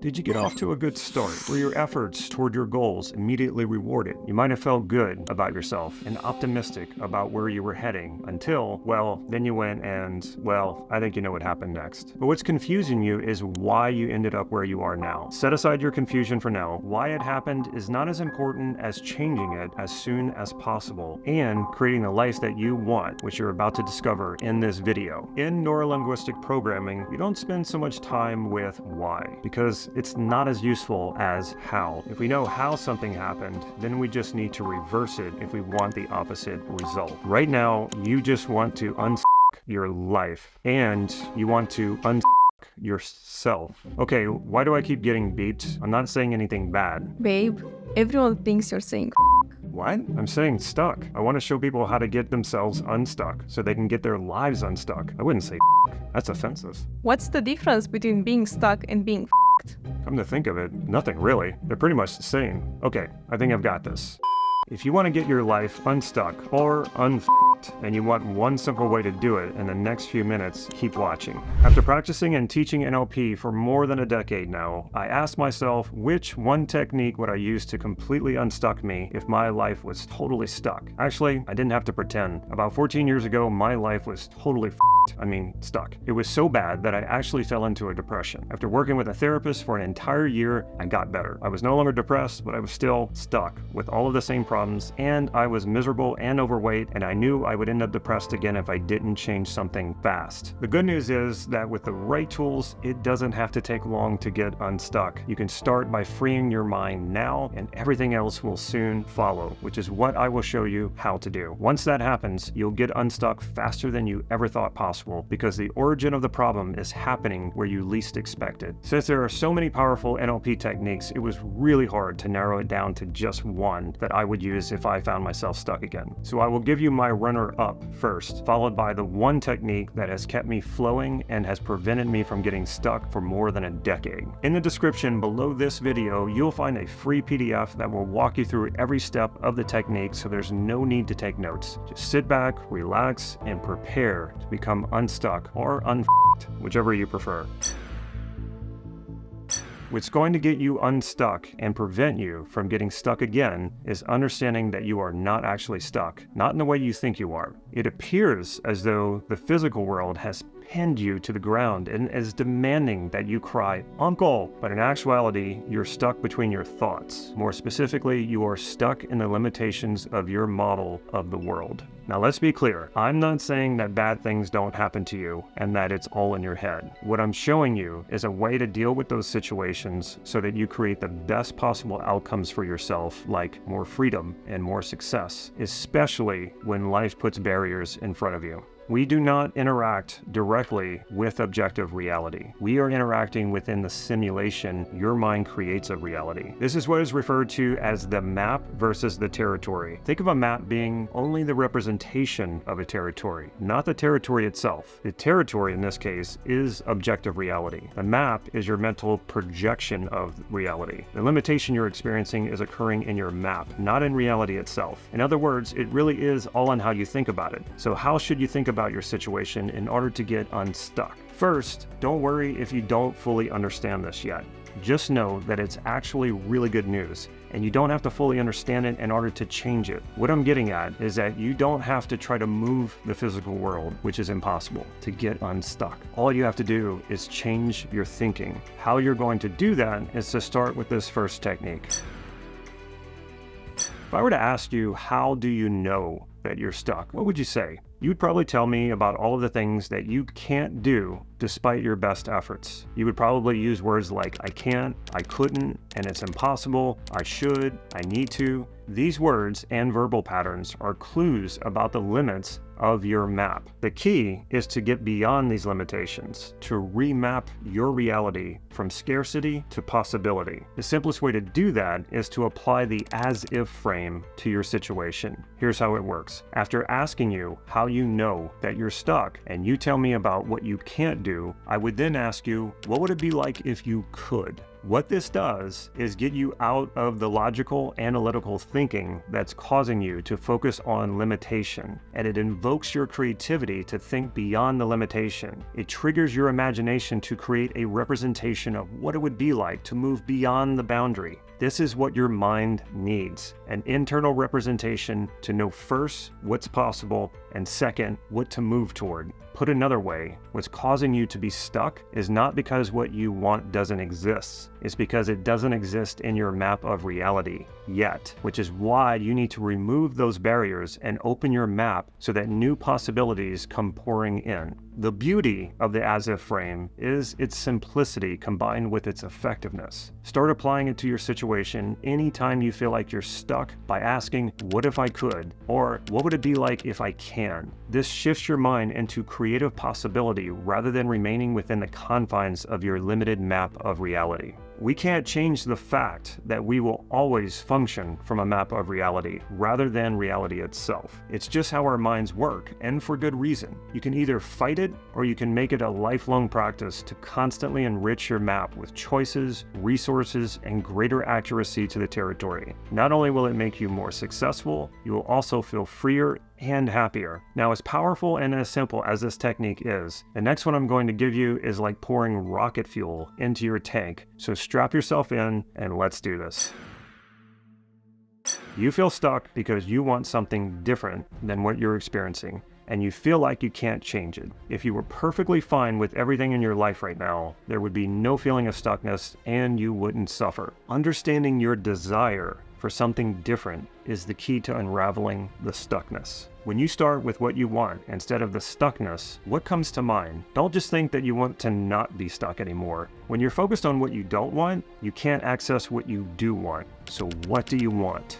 Did you get off to a good start? Were your efforts toward your goals immediately rewarded? You might have felt good about yourself and optimistic about where you were heading until, well, then you went and, well, I think you know what happened next. But what's confusing you is why you ended up where you are now. Set aside your confusion for now. Why it happened is not as important as changing it as soon as possible and creating the life that you want, which you're about to discover in this video. In neurolinguistic programming, we don't spend so much time with why, because it's not as useful as how. If we know how something happened, then we just need to reverse it if we want the opposite result. Right now, you just want to your life, and you want to yourself. Okay, why do I keep getting beeped? I'm not saying anything bad. Babe, everyone thinks you're saying What? I'm saying stuck. I want to show people how to get themselves unstuck so they can get their lives unstuck. I wouldn't say that's offensive. What's the difference between being stuck and being Come to think of it, nothing really. They're pretty much the same. Okay, I think I've got this. If you want to get your life unstuck or and you want one simple way to do it in the next few minutes, keep watching. After practicing and teaching NLP for more than a decade now, I asked myself which one technique would I use to completely unstuck me if my life was totally stuck. Actually, I didn't have to pretend. About 14 years ago, my life was totally stuck. It was so bad that I actually fell into a depression. After working with a therapist for an entire year, I got better. I was no longer depressed, but I was still stuck with all of the same problems, and I was miserable and overweight, and I knew I would end up depressed again if I didn't change something fast. The good news is that with the right tools, it doesn't have to take long to get unstuck. You can start by freeing your mind now, and everything else will soon follow, which is what I will show you how to do. Once that happens, you'll get unstuck faster than you ever thought possible, because the origin of the problem is happening where you least expect it. Since there are so many powerful NLP techniques, it was really hard to narrow it down to just one that I would use if I found myself stuck again. So I will give you my runner-up first, followed by the one technique that has kept me flowing and has prevented me from getting stuck for more than a decade. In the description below this video, you'll find a free PDF that will walk you through every step of the technique, so there's no need to take notes. Just sit back, relax, and prepare to become unstuck or whichever you prefer. What's going to get you unstuck and prevent you from getting stuck again is understanding that you are not actually stuck, not in the way you think you are. It appears as though the physical world has pinned you to the ground and is demanding that you cry, "Uncle!" But in actuality, you're stuck between your thoughts. More specifically, you are stuck in the limitations of your model of the world. Now let's be clear, I'm not saying that bad things don't happen to you and that it's all in your head. What I'm showing you is a way to deal with those situations so that you create the best possible outcomes for yourself, like more freedom and more success, especially when life puts barriers in front of you. We do not interact directly with objective reality. We are interacting within the simulation your mind creates of reality. This is what is referred to as the map versus the territory. Think of a map being only the representation of a territory, not the territory itself. The territory in this case is objective reality. The map is your mental projection of reality. The limitation you're experiencing is occurring in your map, not in reality itself. In other words, it really is all on how you think about it. So how should you think about your situation in order to get unstuck? First, don't worry if you don't fully understand this yet. Just know that it's actually really good news, and you don't have to fully understand it in order to change it. What I'm getting at is that you don't have to try to move the physical world, which is impossible, to get unstuck. All you have to do is change your thinking. How you're going to do that is to start with this first technique. If I were to ask you, how do you know that you're stuck? What would you say? You'd probably tell me about all of the things that you can't do despite your best efforts. You would probably use words like I can't, I couldn't, and it's impossible, I should, I need to. These words and verbal patterns are clues about the limits of your map. The key is to get beyond these limitations, to remap your reality from scarcity to possibility. The simplest way to do that is to apply the as-if frame to your situation. Here's how it works. After asking you how you know that you're stuck and you tell me about what you can't do, I would then ask you, what would it be like if you could? What this does is get you out of the logical, analytical thinking that's causing you to focus on limitation, and it invokes your creativity to think beyond the limitation. It triggers your imagination to create a representation of what it would be like to move beyond the boundary. This is what your mind needs, an internal representation to know first what's possible and second, what to move toward. Put another way, what's causing you to be stuck is not because what you want doesn't exist. It's because it doesn't exist in your map of reality yet, which is why you need to remove those barriers and open your map so that new possibilities come pouring in. The beauty of the as-if frame is its simplicity combined with its effectiveness. Start applying it to your situation anytime you feel like you're stuck by asking, what if I could? Or what would it be like if I can? This shifts your mind into creative possibility rather than remaining within the confines of your limited map of reality. We can't change the fact that we will always function from a map of reality rather than reality itself. It's just how our minds work, and for good reason. You can either fight it or you can make it a lifelong practice to constantly enrich your map with choices, resources, and greater accuracy to the territory. Not only will it make you more successful, you will also feel freer and happier. Now, as powerful and as simple as this technique is, the next one I'm going to give you is like pouring rocket fuel into your tank. So strap yourself in and let's do this. You feel stuck because you want something different than what you're experiencing, and you feel like you can't change it. If you were perfectly fine with everything in your life right now, there would be no feeling of stuckness and you wouldn't suffer. Understanding your desire for something different is the key to unraveling the stuckness. When you start with what you want instead of the stuckness, what comes to mind? Don't just think that you want to not be stuck anymore. When you're focused on what you don't want, you can't access what you do want. So what do you want?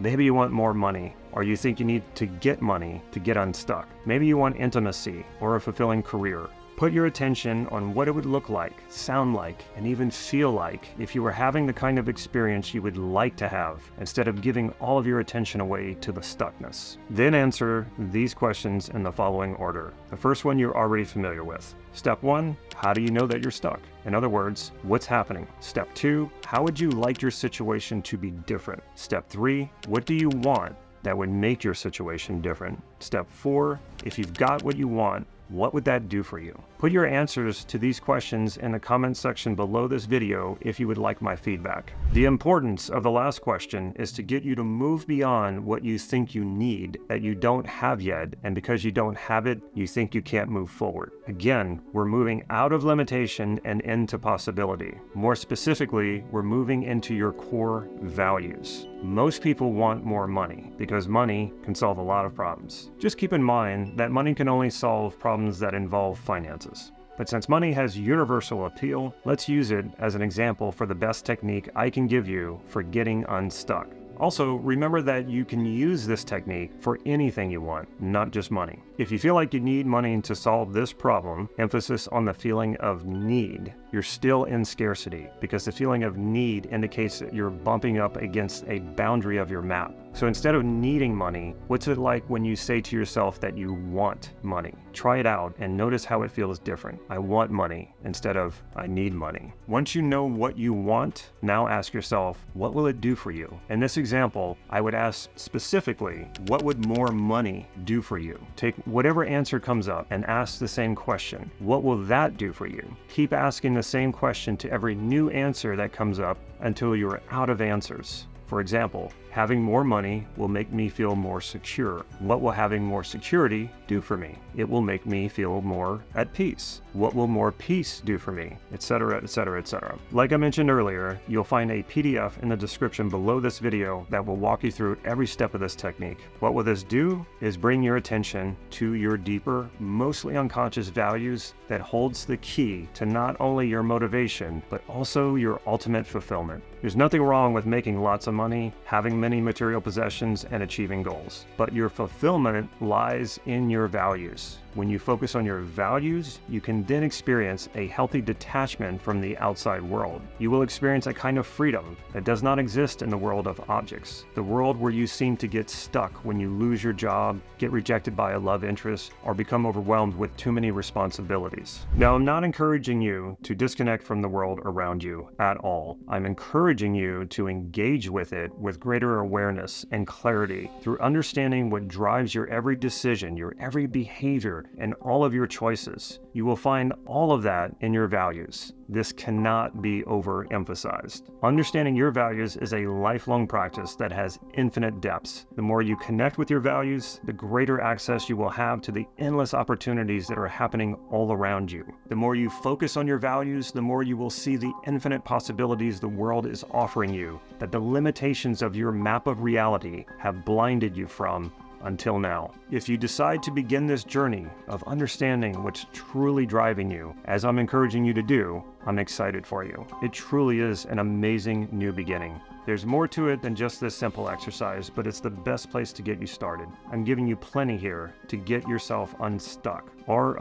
Maybe you want more money, or you think you need to get money to get unstuck. Maybe you want intimacy or a fulfilling career. Put your attention on what it would look like, sound like, and even feel like if you were having the kind of experience you would like to have, instead of giving all of your attention away to the stuckness. Then answer these questions in the following order. The first one you're already familiar with. Step 1, how do you know that you're stuck? In other words, what's happening? Step 2, how would you like your situation to be different? Step 3, what do you want that would make your situation different? Step 4, if you've got what you want, what would that do for you? Put your answers to these questions in the comment section below this video if you would like my feedback. The importance of the last question is to get you to move beyond what you think you need that you don't have yet, and because you don't have it, you think you can't move forward. Again, we're moving out of limitation and into possibility. More specifically, we're moving into your core values. Most people want more money because money can solve a lot of problems. Just keep in mind that money can only solve problems that involve finances. But since money has universal appeal, let's use it as an example for the best technique I can give you for getting unstuck. Also, remember that you can use this technique for anything you want, not just money. If you feel like you need money to solve this problem, emphasis on the feeling of need, you're still in scarcity because the feeling of need indicates that you're bumping up against a boundary of your map. So instead of needing money, what's it like when you say to yourself that you want money? Try it out and notice how it feels different. I want money instead of I need money. Once you know what you want, now ask yourself, what will it do for you? In this example, I would ask specifically, what would more money do for you? Take whatever answer comes up and ask the same question. What will that do for you? Keep asking the same question to every new answer that comes up until you're out of answers. For example, having more money will make me feel more secure. What will having more security do for me? It will make me feel more at peace. What will more peace do for me? Etc., etc., etc. Like I mentioned earlier, you'll find a PDF in the description below this video that will walk you through every step of this technique. What will this do is bring your attention to your deeper, mostly unconscious values that holds the key to not only your motivation, but also your ultimate fulfillment. There's nothing wrong with making lots of money, having many material possessions, and achieving goals. But your fulfillment lies in your values. When you focus on your values, you can then experience a healthy detachment from the outside world. You will experience a kind of freedom that does not exist in the world of objects, the world where you seem to get stuck when you lose your job, get rejected by a love interest, or become overwhelmed with too many responsibilities. Now, I'm not encouraging you to disconnect from the world around you at all. I'm encouraging you to engage with it with greater awareness and clarity through understanding what drives your every decision, your every behavior, and all of your choices. You will find all of that in your values. This cannot be overemphasized. Understanding your values is a lifelong practice that has infinite depths. The more you connect with your values, the greater access you will have to the endless opportunities that are happening all around you. The more you focus on your values, the more you will see the infinite possibilities the world is offering you, that the limitations of your map of reality have blinded you from until now. If you decide to begin this journey of understanding what's truly driving you, as I'm encouraging you to do, I'm excited for you. It truly is an amazing new beginning. There's more to it than just this simple exercise, but it's the best place to get you started. I'm giving you plenty here to get yourself unstuck or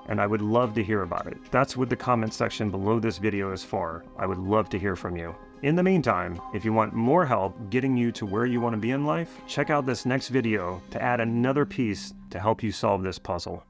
and I would love to hear about it. That's what the comment section below this video is for. I would love to hear from you. In the meantime, if you want more help getting you to where you want to be in life, check out this next video to add another piece to help you solve this puzzle.